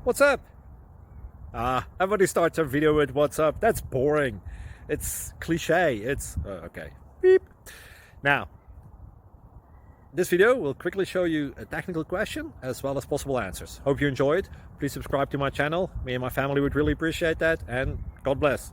What's up? Everybody starts a video with what's up. That's boring. It's cliche. It's okay. Beep. Now, this video will quickly show you a technical question as well as possible answers. Hope you enjoy it. Please subscribe to my channel. Me and my family would really appreciate that, and God bless.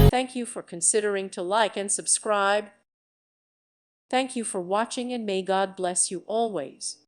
Thank you for considering to like and subscribe. Thank you for watching, and may God bless you always.